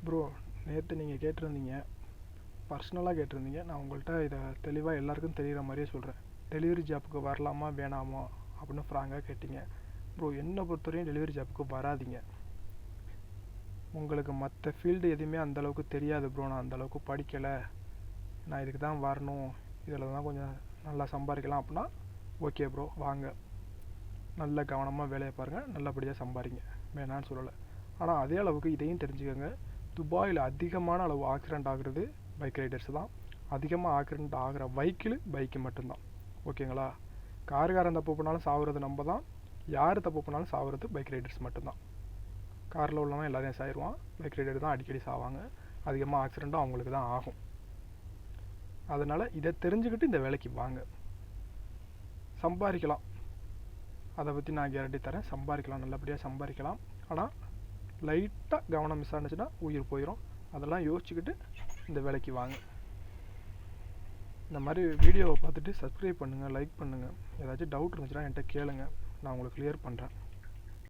Bro, நேற்று நீங்கள் கேட்டிருந்தீங்க, பர்சனலாக கேட்டிருந்தீங்க. நான் உங்கள்கிட்ட இதை தெளிவாக எல்லாருக்கும் தெரிகிற மாதிரியே சொல்கிறேன். டெலிவரி ஜாப்புக்கு வரலாமா வேணாமா அப்படின்னு ஃப்ராங்காக கேட்டிங்க. ப்ரோ, என்னை பொறுத்தவரையும் டெலிவரி ஜாப்புக்கு வராதிங்க. உங்களுக்கு மற்ற ஃபீல்டு எதுவுமே அந்தளவுக்கு தெரியாது ப்ரோ. நான் அந்தளவுக்கு படிக்கலை, நான் இதுக்கு தான் வரணும், இதில் தான் கொஞ்சம் நல்லா சம்பாதிக்கலாம் அப்படின்னா ஓகே ப்ரோ, வாங்க, நல்ல கவனமாக வேலையை பாருங்கள், நல்லபடியாக சம்பாதிங்க, வேணான்னு சொல்லலை. ஆனால் அதே அளவுக்கு இதையும் தெரிஞ்சுக்கோங்க, துபாயில் அதிகமான அளவு ஆக்சிடெண்ட் ஆகுறது பைக் ரைடர்ஸ் தான். அதிகமாக ஆக்சிடெண்ட் ஆகிற பைக்கு மட்டும்தான். ஓகேங்களா? கார்காரன் தப்பு பண்ணாலும் சாவுறது நம்ம தான், யார் தப்பு பண்ணாலும் சாவுறது பைக் ரைடர்ஸ் மட்டும்தான். காரில் உள்ளவன் எல்லாரையும் சாயிடுவான், பைக் ரைடர் தான் அடிக்கடி சாவாங்க. அதிகமாக ஆக்சிடெண்ட்டும் அவங்களுக்கு தான் ஆகும். அதனால் இதை தெரிஞ்சுக்கிட்டு இந்த வேலைக்கு வாங்க, சம்பாதிக்கலாம். அதை பற்றி நான் கேரண்டி தரேன், சம்பாதிக்கலாம், நல்லபடியாக சம்பாதிக்கலாம். ஆனால் லைட்டாக கவனம் மிஸ் ஆனிச்சுன்னா உயிர் போயிடும். அதெல்லாம் யோசிச்சுக்கிட்டு இந்த வேலைக்கு வாங்க. இந்த மாதிரி வீடியோவை பார்த்துட்டு சப்ஸ்கிரைப் பண்ணுங்கள், லைக் பண்ணுங்கள். ஏதாச்சும் டவுட் இருந்துச்சுன்னா என்கிட்ட கேளுங்க, நான் உங்களுக்கு கிளியர் பண்ணுறேன்.